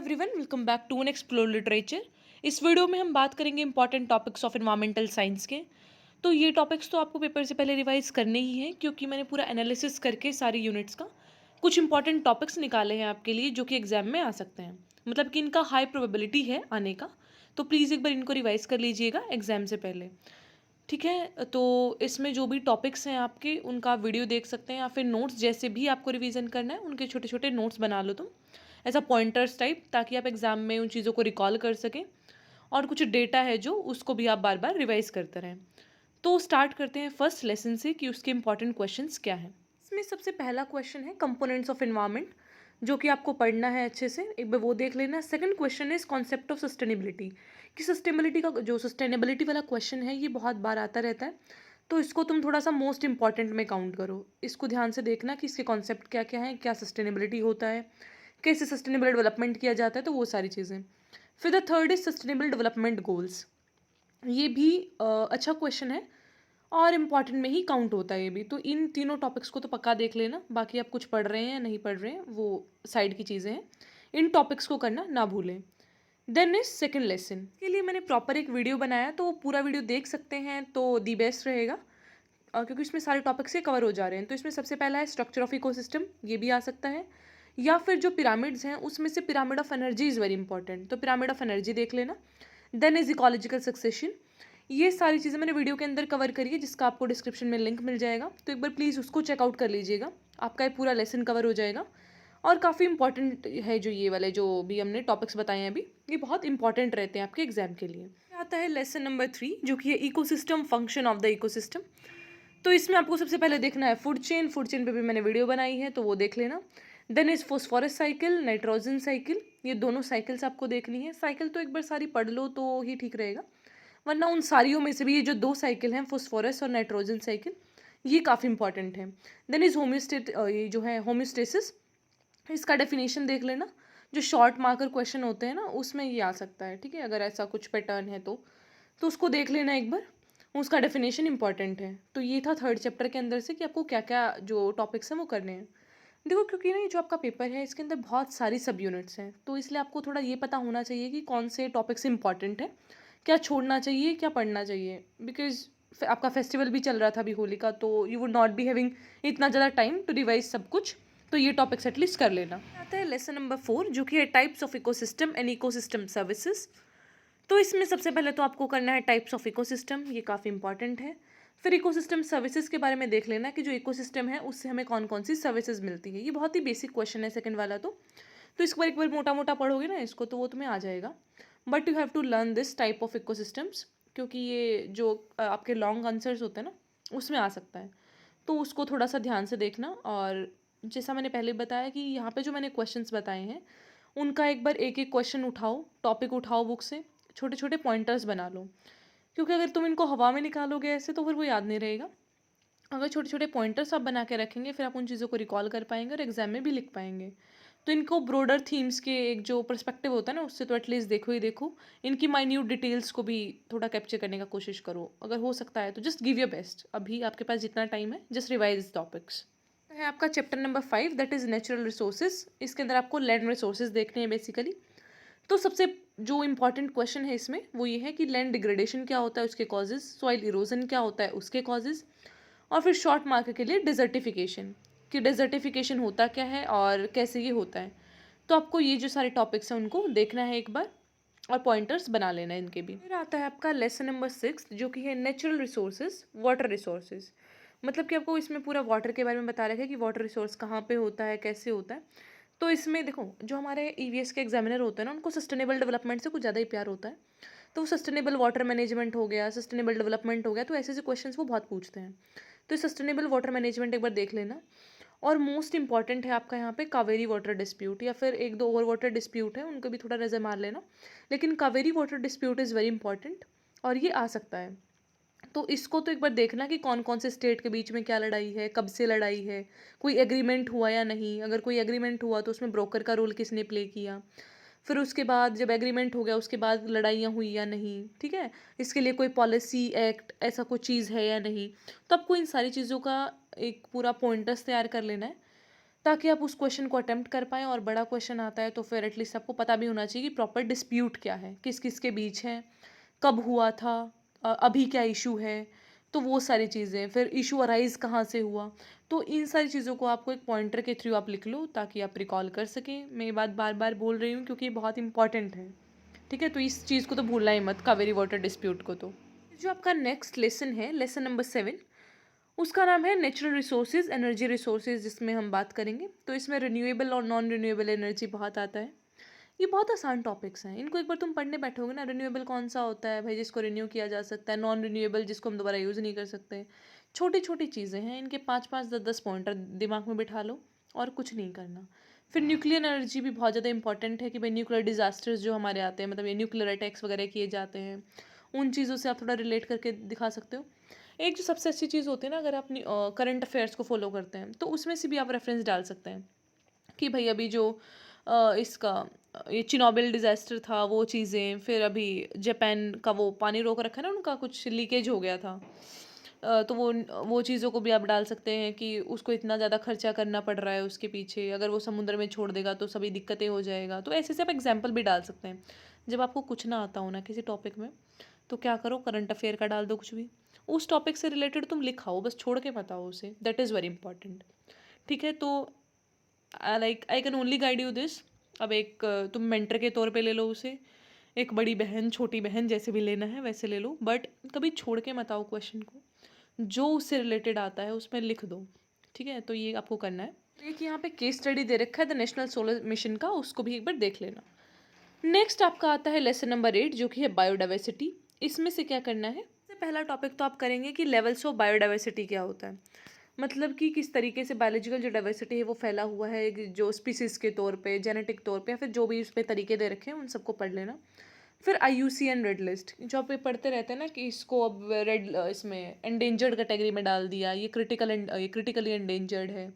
Everyone, welcome back to an explore literature. इस video में हम बात करेंगे important topics of environmental science के। तो ये टॉपिक्स तो आपको पेपर से पहले रिवाइज करने ही हैं, क्योंकि मैंने पूरा एनालिसिस करके सारी यूनिट्स का कुछ इंपॉर्टेंट टॉपिक्स निकाले हैं आपके लिए, जो कि एग्जाम में आ सकते हैं, मतलब कि इनका हाई प्रोबेबिलिटी है आने का। तो प्लीज़ एक बार इनको रिवाइज कर लीजिएगा एग्जाम से पहले। ठीक है, तो इसमें जो भी टॉपिक्स हैं आपके, उनका वीडियो देख सकते हैं, या फिर नोट्स जैसे भी आपको रिवीजन करना है उनके छोटे छोटे नोट्स बना लो तुम, ऐसा पॉइंटर्स टाइप, ताकि आप एग्जाम में उन चीज़ों को रिकॉल कर सकें। और कुछ डेटा है जो उसको भी आप बार बार रिवाइज करते रहें। तो स्टार्ट करते हैं फर्स्ट लेसन से कि उसके इंपॉर्टेंट क्वेश्चंस क्या हैं। इसमें सबसे पहला क्वेश्चन है कंपोनेंट्स ऑफ एनवायरनमेंट, जो कि आपको पढ़ना है अच्छे से, एक बार वो देख लेना। सेकंड क्वेश्चन है कॉन्सेप्ट ऑफ सस्टेनेबिलिटी, कि सस्टेनेबिलिटी का जो सस्टेनेबिलिटी वाला क्वेश्चन है ये बहुत बार आता रहता है, तो इसको तुम थोड़ा सा मोस्ट इंपॉर्टेंट में काउंट करो। इसको ध्यान से देखना कि इसके कॉन्सेप्ट क्या क्या है, क्या सस्टेनेबिलिटी होता है, कैसे सस्टेनेबल डेवलपमेंट किया जाता है, तो वो सारी चीज़ें। फिर the third is sustainable development goals. ये भी अच्छा क्वेश्चन है और इम्पॉर्टेंट में ही काउंट होता है ये भी। तो इन तीनों टॉपिक्स को तो पक्का देख लेना, बाकी आप कुछ पढ़ रहे हैं या नहीं पढ़ रहे हैं वो साइड की चीज़ें हैं, इन टॉपिक्स को करना ना भूलें। देन इज सेकेंड लेसन के लिए मैंने प्रॉपर एक वीडियो बनाया, तो पूरा वीडियो देख सकते हैं तो दी बेस्ट रहेगा, क्योंकि इसमें सारे टॉपिक्स ये कवर हो जा रहे हैं। तो इसमें सबसे पहला है स्ट्रक्चर ऑफ इकोसिस्टम, ये भी आ सकता है, या फिर जो पिरामिड्स हैं उसमें से pyramid of energy is very important, तो पिरामिड ऑफ एनर्जी देख लेना। Then is ecological succession. ये सारी चीज़ें मैंने वीडियो के अंदर कवर करी है, जिसका आपको डिस्क्रिप्शन में लिंक मिल जाएगा, तो एक बार प्लीज़ उसको चेकआउट कर लीजिएगा, आपका ये पूरा लेसन कवर हो जाएगा। और काफ़ी इंपॉर्टेंट है जो ये वाले जो भी हमने टॉपिक्स बताए हैं अभी, ये बहुत इंपॉर्टेंट रहते हैं आपके एग्जाम के लिए। आता है लेसन नंबर 3, जो कि है ecosystem, function of the ecosystem. तो इसमें आपको सबसे पहले देखना है फूड चेन, फूड चेन पे भी मैंने वीडियो बनाई है, तो वो देख लेना। Then is phosphorus cycle, nitrogen cycle, ये दोनों साइकिल्स आपको देखनी है। साइकिल तो एक बार सारी पढ़ लो तो ही ठीक रहेगा, वरना उन सारियों में से भी ये जो दो साइकिल हैं, फॉस्फोरस और नाइट्रोजन साइकिल, ये काफ़ी इंपॉर्टेंट है। देन इज ये जो है होम्योस्टेसिस, इसका डेफिनेशन देख लेना। जो शॉर्ट मार्कर क्वेश्चन होते हैं ना, उसमें ये आ सकता है, ठीक है, अगर ऐसा कुछ पैटर्न है तो उसको देख लेना एक बार, उसका डेफिनेशन इंपॉर्टेंट है। तो ये था थर्ड चैप्टर के अंदर से कि आपको क्या क्या जो टॉपिक्स हैं वो करने हैं। देखो, क्योंकि ना ये जो आपका पेपर है इसके अंदर बहुत सारी सब यूनिट्स हैं, तो इसलिए आपको थोड़ा ये पता होना चाहिए कि कौन से टॉपिक्स इंपॉर्टेंट है, क्या छोड़ना चाहिए, क्या पढ़ना चाहिए। बिकॉज आपका फेस्टिवल भी चल रहा था अभी होली का, तो you would not be having इतना ज़्यादा टाइम टू रिवाइज सब कुछ, तो ये टॉपिक्स एटलीस्ट कर लेना। आता है लेसन नंबर 4, जो कि है types of ecosystem and ecosystem services. तो इसमें सबसे पहले तो आपको करना है टाइप्स ऑफ इकोसिस्टम, ये काफ़ी इंपॉर्टेंट है। फिर इकोसिस्टम सर्विसेज के बारे में देख लेना कि जो इकोसिस्टम है उससे हमें कौन कौन सी सर्विसेज मिलती है। ये बहुत ही बेसिक क्वेश्चन है सेकंड वाला, तो इसको एक बार मोटा मोटा पढ़ोगे ना इसको, तो वो तुम्हें आ जाएगा। But you have to learn this type of ecosystems, क्योंकि ये जो आपके लॉन्ग आंसर्स होते हैं ना, उसमें आ सकता है, तो उसको थोड़ा सा ध्यान से देखना। और जैसा मैंने पहले बताया कि यहाँ पे जो मैंने क्वेश्चंस बताए हैं, उनका एक बार एक एक क्वेश्चन उठाओ, टॉपिक उठाओ बुक से, छोटे छोटे पॉइंटर्स बना लो, क्योंकि अगर तुम इनको हवा में निकालोगे ऐसे तो फिर वो याद नहीं रहेगा। अगर छोटे छोटे पॉइंटर्स आप बना के रखेंगे, फिर आप उन चीज़ों को रिकॉल कर पाएंगे और एग्जाम में भी लिख पाएंगे। तो इनको ब्रॉडर थीम्स के एक जो पर्सपेक्टिव होता है ना, उससे तो एटलीस्ट देखो ही देखो, इनकी माइन्यूट डिटेल्स को भी थोड़ा कैप्चर करने का कोशिश करो, अगर हो सकता है तो जस्ट गिव योर बेस्ट। अभी आपके पास जितना टाइम है, जस्ट रिवाइज टॉपिक्स। है आपका chapter number 5, that is natural resources. इसके अंदर आपको लैंड रिसोर्सेज देखने हैं बेसिकली। तो सबसे जो इम्पॉर्टेंट क्वेश्चन है इसमें वो ये है कि लैंड डिग्रेडेशन क्या होता है, उसके कॉजेज, सॉइल इरोजन क्या होता है, उसके कॉजेज, और फिर शॉर्ट मार्कर के लिए डिजर्टिफिकेशन, कि डिजर्टिफिकेशन होता क्या है और कैसे ये होता है। तो आपको ये जो सारे टॉपिक्स हैं उनको देखना है एक बार, और पॉइंटर्स बना लेना है इनके भी। फिर आता है आपका लेसन नंबर 6, जो कि है नेचुरल रिसोर्सेज, वाटर रिसोर्सेज। मतलब कि आपको इसमें पूरा वाटर के बारे में बता रखा है कि वाटर रिसोर्स कहाँ पे होता है, कैसे होता है। तो इसमें देखो, जो हमारे ईवीएस के एग्जामिनर होते हैं ना, उनको सस्टेनेबल डेवलपमेंट से कुछ ज़्यादा ही प्यार होता है। तो वो सस्टेनेबल वाटर मैनेजमेंट हो गया, सस्टेनेबल डेवलपमेंट हो गया, तो ऐसे ऐसे क्वेश्चंस वो बहुत पूछते हैं। तो सस्टेनेबल वाटर मैनेजमेंट एक बार देख लेना। और मोस्ट इंपॉर्टेंट है आपका यहाँ पे कावेरी वाटर डिस्प्यूट, या फिर एक दो और वाटर डिस्प्यूट है, उनको भी थोड़ा नज़र मार लेना। लेकिन Kaveri water dispute is very important, और ये आ सकता है। तो इसको तो एक बार देखना कि कौन कौन से स्टेट के बीच में क्या लड़ाई है, कब से लड़ाई है, कोई एग्रीमेंट हुआ या नहीं। अगर कोई एग्रीमेंट हुआ तो उसमें ब्रोकर का रोल किसने प्ले किया। फिर उसके बाद जब एग्रीमेंट हो गया उसके बाद लड़ाइयाँ हुई या नहीं, ठीक है, इसके लिए कोई पॉलिसी एक्ट ऐसा कोई चीज़ है या नहीं। तो आपको इन सारी चीज़ों का एक पूरा पॉइंटर्स तैयार कर लेना है। ताकि आप उस क्वेश्चन को अटेम्प्ट कर पाएँ। और बड़ा क्वेश्चन आता है तो फिर एटलीस्ट आपको पता भी होना चाहिए कि प्रॉपर डिस्प्यूट क्या है, किस किस के बीच है, कब हुआ था, अभी क्या इशू है, तो वो सारी चीज़ें, फिर इशू अराइज कहाँ से हुआ। तो इन सारी चीज़ों को आपको एक पॉइंटर के थ्रू आप लिख लो ताकि आप रिकॉल कर सकें। मैं ये बात बार बार बोल रही हूँ क्योंकि ये बहुत इंपॉर्टेंट है। ठीक है, तो इस चीज़ को तो भूलना ही मत, कावेरी वाटर डिस्प्यूट को। तो जो आपका नेक्स्ट लेसन है, लेसन नंबर 7, उसका नाम है नेचुरल रिसोर्सेज, एनर्जी रिसोर्सेज, जिसमें हम बात करेंगे। तो इसमें रिन्यूएबल और नॉन रिन्यूएबल एनर्जी बहुत आता है। ये बहुत आसान टॉपिक्स हैं, इनको एक बार तुम पढ़ने बैठोगे ना, रिन्यूएबल कौन सा होता है भाई जिसको रिन्यू किया जा सकता है, नॉन रिन्यूएबल जिसको हम दोबारा यूज़ नहीं कर सकते। छोटी छोटी चीज़ें हैं, इनके 5-5 10-10 पॉइंटर दिमाग में बिठा लो और कुछ नहीं करना। फिर न्यूक्लियर एनर्जी भी बहुत ज़्यादा इंपॉर्टेंट है कि भाई न्यूक्लियर डिजास्टर्स जो हमारे आते हैं, मतलब ये न्यूक्लियर अटैक्स वगैरह किए जाते हैं, उन चीज़ों से आप थोड़ा रिलेट करके दिखा सकते हो। एक जो सबसे अच्छी चीज़ होती है ना, अगर आप करंट अफेयर्स को फॉलो करते हैं तो उसमें से भी आप रेफरेंस डाल सकते हैं कि भाई अभी जो इसका ये चिनोबिल डिज़ास्टर था, वो चीज़ें, फिर अभी जापान का वो पानी रोक रखा है ना, उनका कुछ लीकेज हो गया था। तो वो चीज़ों को भी आप डाल सकते हैं कि उसको इतना ज़्यादा खर्चा करना पड़ रहा है उसके पीछे, अगर वो समुद्र में छोड़ देगा तो सभी दिक्कतें हो जाएगा। तो ऐसे से आप एग्जाम्पल भी डाल सकते हैं। जब आपको कुछ ना आता हो ना किसी टॉपिक में, तो क्या करो, करंट अफेयर का डाल दो कुछ भी, उस टॉपिक से रिलेटेड तुम लिखाओ, बस छोड़ के मत आओ उसे, दैट इज़ वेरी इंपॉर्टेंट। ठीक है, तो I can only guide you this. अब एक तुम मेंटर के तौर पे ले लो उसे, एक बड़ी बहन, छोटी बहन, जैसे भी लेना है वैसे ले लो, बट कभी छोड़ के मत आओ क्वेश्चन को, जो उससे रिलेटेड आता है उसमें लिख दो। ठीक है, तो ये आपको करना है। एक यहाँ पे केस स्टडी दे रखा है द नेशनल सोलर मिशन का, उसको भी एक बार देख लेना। नेक्स्ट आपका आता है लेसन नंबर 8, जो कि है बायोडाइवर्सिटी। इसमें से क्या करना है, सबसे पहला टॉपिक तो आप करेंगे कि लेवल्स ऑफ बायोडाइवर्सिटी क्या होता है, मतलब कि किस तरीके से बायोलॉजिकल जो डाइवर्सिटी है वो फैला हुआ है, जो स्पीसीज के तौर पे, जेनेटिक तौर पे, या फिर जो भी उस पर तरीके दे रखे हैं उन सबको पढ़ लेना। फिर IUCN रेड लिस्ट, जो आप ये पढ़ते रहते हैं ना कि इसको अब रेड, इसमें एंडेंजर्ड कैटेगरी में डाल दिया, ये क्रिटिकली एंडेंजर्ड है।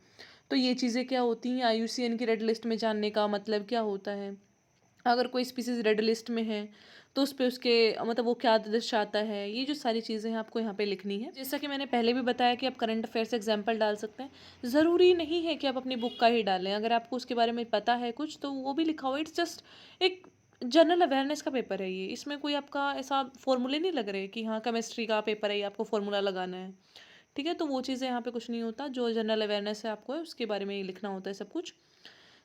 तो ये चीज़ें क्या होती हैं, IUCN की रेड लिस्ट में जानने का मतलब क्या होता है, अगर कोई स्पीसीज रेड लिस्ट में है तो उस पे उसके मतलब वो क्या दर्शाता है, ये जो सारी चीज़ें हैं आपको यहाँ पे लिखनी है। जैसा कि मैंने पहले भी बताया कि आप करंट अफेयर्स एग्जाम्पल डाल सकते हैं, ज़रूरी नहीं है कि आप अपनी बुक का ही डालें, अगर आपको उसके बारे में पता है कुछ तो वो भी लिखा हो। इट्स जस्ट एक जनरल अवेयरनेस का पेपर है ये, इसमें कोई आपका ऐसा फॉर्मूले नहीं लग रहे कि हाँ केमिस्ट्री का पेपर है ये आपको फॉर्मूला लगाना है। ठीक है, तो वो चीज़ें यहाँ पे कुछ नहीं होता, जो जनरल अवेयरनेस है आपको है उसके बारे में ही लिखना होता है सब कुछ।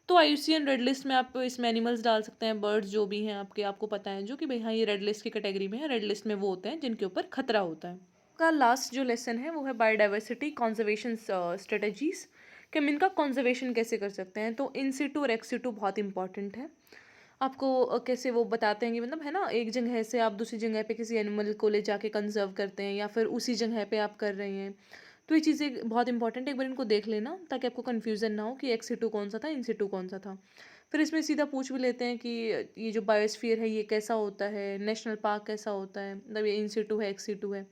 तो IUCN रेड लिस्ट में आप इसमें एनिमल्स डाल सकते हैं, बर्ड्स जो भी हैं आपके, आपको पता है जो कि भाई हाँ ये रेड लिस्ट की कैटेगरी में है, रेड लिस्ट में वो होते हैं जिनके ऊपर खतरा होता है। का लास्ट जो लेसन है वो है बायोडाइवर्सिटी कॉन्जर्वेशन स्ट्रेटजीज, कि हम इनका कॉन्जर्वेशन कैसे कर सकते हैं। तो इन सिटू और एक्स सिटू बहुत इंपॉर्टेंट है। आपको कैसे वो बताते हैं कि मतलब है ना, एक जगह से आप दूसरी जगह पे किसी एनिमल को ले जाके कंजर्व करते हैं या फिर उसी जगह पे आप कर रहे हैं। तो ये चीज़ें बहुत इंपॉर्टेंट है, एक बार इनको देख लेना ताकि आपको कन्फ्यूज़न ना हो कि एक्स सिटू कौन सा था, इन सिटू कौन सा था। फिर इसमें सीधा पूछ भी लेते हैं कि ये जो बायोस्फीयर है ये कैसा होता है, नेशनल पार्क कैसा होता है, मतलब ये इन सिटू है एक्स सिटू है,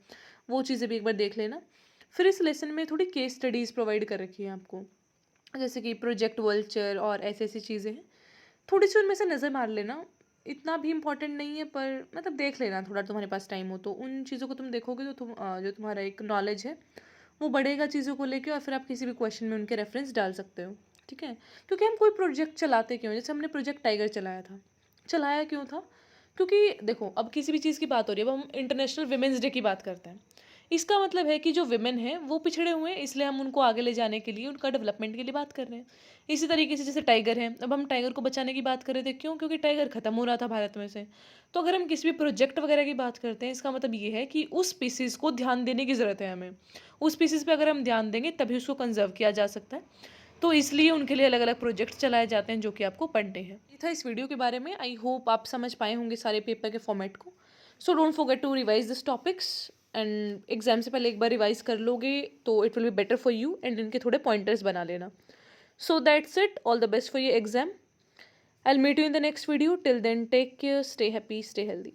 वो चीज़ें भी एक बार देख लेना। फिर इस लेसन में थोड़ी केस स्टडीज़ प्रोवाइड कर रखी है आपको, जैसे कि प्रोजेक्ट वल्चर और ऐसी ऐसी चीज़ें हैं, थोड़ी सी उनमें से नज़र मार लेना। इतना भी इम्पोर्टेंट नहीं है पर मतलब देख लेना, थोड़ा तुम्हारे पास टाइम हो तो उन चीज़ों को तुम देखोगे तो जो तुम्हारा एक नॉलेज है वो बढ़ेगा चीज़ों को लेके, और फिर आप किसी भी क्वेश्चन में उनके रेफरेंस डाल सकते हो। ठीक है, क्योंकि हम कोई प्रोजेक्ट चलाते क्यों हैं? जैसे हमने प्रोजेक्ट टाइगर चलाया था, चलाया क्यों था? क्योंकि देखो अब किसी भी चीज़ की बात हो रही है, अब हम इंटरनेशनल विमेंस डे की बात करते हैं, इसका मतलब है कि जो विमेन हैं वो पिछड़े हुए हैं, इसलिए हम उनको आगे ले जाने के लिए, उनका डेवलपमेंट के लिए बात कर रहे हैं। इसी तरीके से जैसे टाइगर है, अब हम टाइगर को बचाने की बात कर रहे थे, क्यों? क्योंकि टाइगर खत्म हो रहा था भारत में से। तो अगर हम किसी भी प्रोजेक्ट वगैरह की बात करते हैं, इसका मतलब ये है कि उस स्पीसीज़ को ध्यान देने की ज़रूरत है हमें, उस स्पीसीज़ पे अगर हम ध्यान देंगे तभी उसको कंजर्व किया जा सकता है। तो इसलिए उनके लिए अलग अलग प्रोजेक्ट चलाए जाते हैं जो कि आपको पढ़ने हैं। ये था इस वीडियो के बारे में, आई होप आप समझ पाए होंगे सारे पेपर के फॉर्मेट को। So don't forget to revise this topics, and exam से पहले एक बार रिवाइज कर लोगे तो it will be better for you, and इनके थोड़े पॉइंटर्स बना लेना। So that's it, all the best for your exam. I'll meet you in the next video. Till then, take care, stay happy, stay healthy.